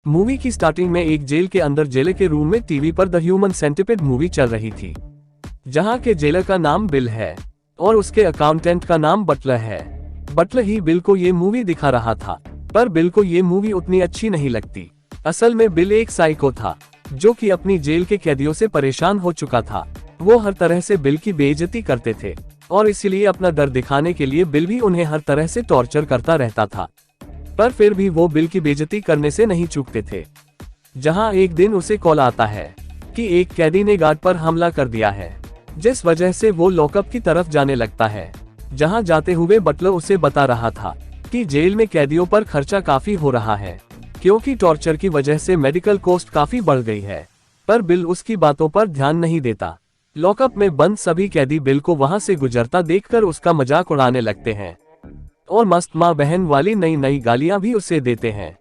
Movie की starting में एक जेल के अंदर जेलर के रूम में टीवी पर द ह्यूमन सेंटिपिड मूवी चल रही थी, जहां के जेलर का नाम बिल है और उसके अकाउंटेंट का नाम बटलर है। बटलर ही बिल को ये मूवी दिखा रहा था, पर बिल को ये मूवी उतनी अच्छी नहीं लगती। असल में बिल एक साइको था जो कि अपनी जेल के कैदियों से परेशान हो चुका था। वो हर तरह से बिल की बेइज्जती करते थे और इसीलिए अपना डर दिखाने के लिए बिल भी उन्हें हर तरह से टॉर्चर करता रहता था। पर फिर भी वो बिल की बेइज्जती करने से नहीं चूकते थे। जहां एक दिन उसे कॉल आता है कि एक कैदी ने गार्ड पर हमला कर दिया है, जिस वजह से वो लॉकअप की तरफ जाने लगता है। जहां जाते हुए बटलर उसे बता रहा था कि जेल में कैदियों पर खर्चा काफी हो रहा है, क्योंकि टॉर्चर की वजह से मेडिकल कॉस्ट काफी बढ़ गई है। पर बिल उसकी बातों पर ध्यान नहीं देता। लॉकअप में बंद सभी कैदी बिल को वहां से गुजरता देखकर उसका मजाक उड़ाने लगते हैं और मस्त माँ बहन वाली नई नई गालियां भी उसे देते हैं,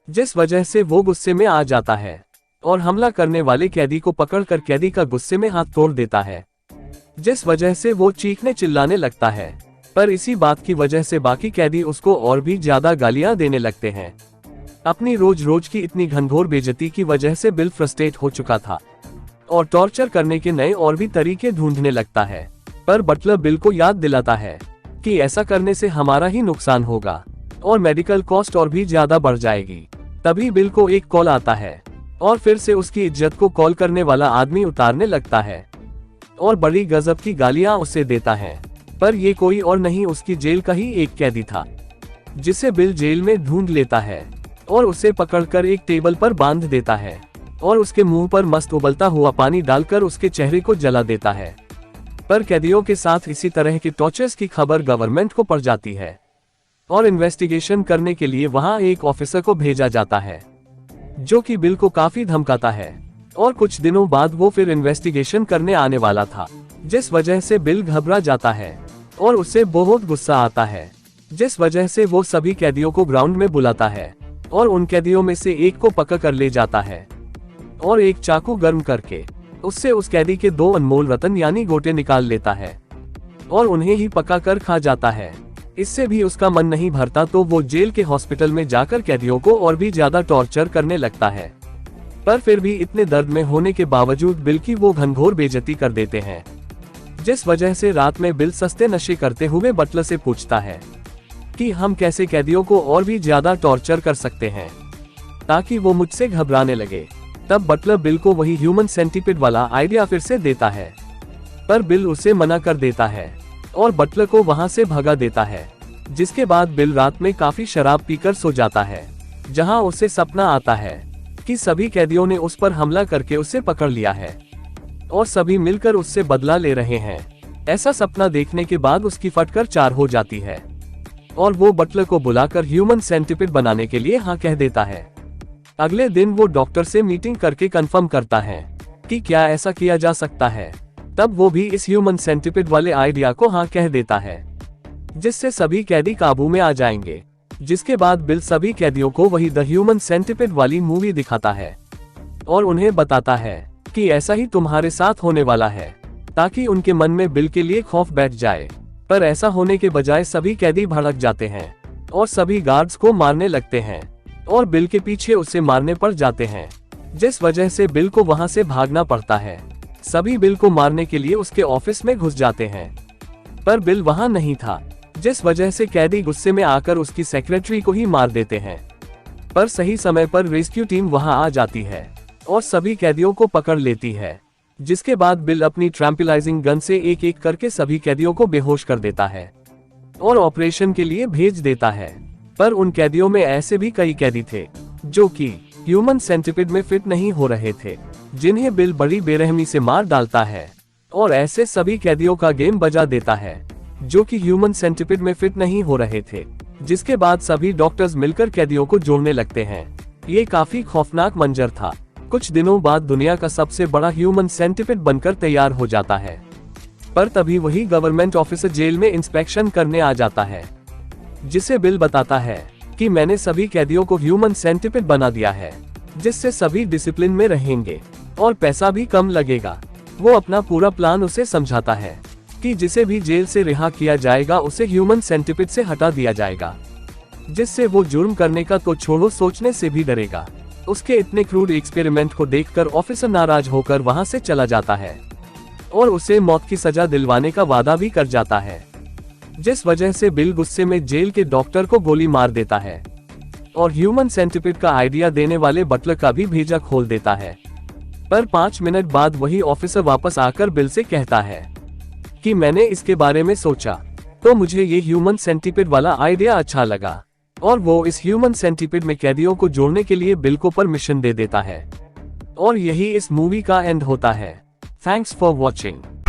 जिस वजह से वो गुस्से में आ जाता है और हमला करने वाले कैदी को पकड़कर कैदी का गुस्से में हाथ तोड़ देता है, जिस वजह से वो चीखने चिल्लाने लगता है। पर इसी बात की वजह से बाकी कैदी उसको और भी ज्यादा गालियां देने लगते हैं। अपनी रोज रोज की इतनी घनघोर बेइज्जती की वजह से बिल फ्रस्ट्रेट हो चुका था और टॉर्चर करने के नए और भी तरीके ढूंढने लगता है। पर बटलर बिल को याद दिलाता है कि ऐसा करने से हमारा ही नुकसान होगा और मेडिकल कॉस्ट और भी ज्यादा बढ़ जाएगी। तभी बिल को एक कॉल आता है और फिर से उसकी इज्जत को कॉल करने वाला आदमी उतारने लगता है और बड़ी गजब की गालियां उसे देता है। पर ये कोई और नहीं, उसकी जेल का ही एक कैदी था, जिसे बिल जेल में ढूंढ लेता है और उसे पकड़कर एक टेबल पर बांध देता है और उसके मुंह पर मस्त उबलता हुआ पानी डालकर उसके चेहरे को जला देता है। पर कैदियों के साथ इसी तरह की टॉर्चर्स की खबर गवर्नमेंट को पड़ जाती है और इन्वेस्टिगेशन करने के लिए वहां एक ऑफिसर को भेजा जाता है, जो कि बिल को काफी धमकाता है। और कुछ दिनों बाद वो फिर इन्वेस्टिगेशन करने आने वाला था, जिस वजह से बिल घबरा जाता है और उसे बहुत गुस्सा आता है, जिस वजह से वो सभी कैदियों को ग्राउंड में बुलाता है और उन कैदियों में से एक को पकड़ कर ले जाता है और एक चाकू गर्म करके उससे उस कैदी के 2 अनमोल रत्न यानी गोटे निकाल लेता है और उन्हें ही पका कर खा जाता है। इससे भी उसका मन नहीं भरता तो वो जेल के हॉस्पिटल में जाकर कैदियों को और भी ज्यादा टॉर्चर करने लगता है। पर फिर भी इतने दर्द में होने के बावजूद बिल की वो घनघोर बेइज्जती कर देते हैं, जिस वजह से रात में बिल सस्ते नशे करते हुए बटलर से पूछता है कि हम कैसे कैदियों को और भी ज्यादा टॉर्चर कर सकते हैं ताकि वो मुझसे घबराने लगे। तब बटलर बिल को वही ह्यूमन सेंटिपिड वाला आइडिया फिर से देता है, पर बिल उसे मना कर देता है और बटलर को वहां से भगा देता है। जिसके बाद बिल रात में काफी शराब पीकर सो जाता है, जहां उसे सपना आता है कि सभी कैदियों ने उस पर हमला करके उसे पकड़ लिया है और सभी मिलकर उससे बदला ले रहे हैं। ऐसा सपना देखने के बाद उसकी फटकर 4 हो जाती है और वो बटलर को बुलाकर ह्यूमन सेंटिपिड बनाने के लिए हाँ कह देता है। अगले दिन वो डॉक्टर से मीटिंग करके कंफर्म करता है कि क्या ऐसा किया जा सकता है। तब वो भी इस ह्यूमन सेंटिपिड वाले आइडिया को हाँ कह देता है, जिससे सभी कैदी काबू में आ जाएंगे। जिसके बाद बिल सभी कैदियों को वही द ह्यूमन सेंटिपिड वाली मूवी दिखाता है और उन्हें बताता है कि ऐसा ही तुम्हारे साथ होने वाला है, ताकि उनके मन में बिल के लिए खौफ बैठ जाए। पर ऐसा होने के बजाय सभी कैदी भड़क जाते हैं और सभी गार्ड्स को मारने लगते हैं और बिल के पीछे उसे मारने पड़ जाते हैं, जिस वजह से बिल को वहां से भागना पड़ता है। सभी बिल को मारने के लिए उसके ऑफिस में घुस जाते हैं, पर बिल वहां नहीं था, जिस वजह से कैदी गुस्से में आकर उसकी सेक्रेटरी को ही मार देते हैं। पर सही समय पर रेस्क्यू टीम वहां आ जाती है और सभी कैदियों को पकड़ लेती है। जिसके बाद बिल अपनी ट्रैंक्विलाइजिंग गन से एक एक करके सभी कैदियों को बेहोश कर देता है और ऑपरेशन के लिए भेज देता है। पर उन कैदियों में ऐसे भी कई कैदी थे जो कि ह्यूमन सेंटिपिड में फिट नहीं हो रहे थे, जिन्हें बिल बड़ी बेरहमी से मार डालता है और ऐसे सभी कैदियों का गेम बजा देता है जो कि ह्यूमन सेंटिपिड में फिट नहीं हो रहे थे। जिसके बाद सभी डॉक्टर्स मिलकर कैदियों को जोड़ने लगते हैं। ये काफी खौफनाक मंजर था। कुछ दिनों बाद दुनिया का सबसे बड़ा ह्यूमन सेंटिपिड बनकर तैयार हो जाता है। पर तभी वही गवर्नमेंट ऑफिसर जेल में इंस्पेक्शन करने आ जाता है, जिसे बिल बताता है कि मैंने सभी कैदियों को ह्यूमन सेंटिपिड बना दिया है, जिससे सभी डिसिप्लिन में रहेंगे और पैसा भी कम लगेगा। वो अपना पूरा प्लान उसे समझाता है कि जिसे भी जेल से रिहा किया जाएगा उसे ह्यूमन सेंटिपिड से हटा दिया जाएगा, जिससे वो जुर्म करने का तो छोड़ो सोचने से भी डरेगा। उसके इतने क्रूड एक्सपेरिमेंट को देखकर ऑफिसर नाराज होकर वहां से चला जाता है और उसे मौत की सजा दिलवाने का वादा भी कर जाता है, जिस वजह से बिल गुस्से में जेल के डॉक्टर को गोली मार देता है और ह्यूमन सेंटिपिड का आइडिया देने वाले बटलर का भी भेजा खोल देता है। पर 5 मिनट बाद वही ऑफिसर वापस आकर बिल से कहता है कि मैंने इसके बारे में सोचा तो मुझे ये ह्यूमन सेंटिपिड वाला आइडिया अच्छा लगा, और वो इस ह्यूमन सेंटिपिड में कैदियों को जोड़ने के लिए बिल को परमिशन दे देता है। और यही इस मूवी का एंड होता है। Thanks for watching.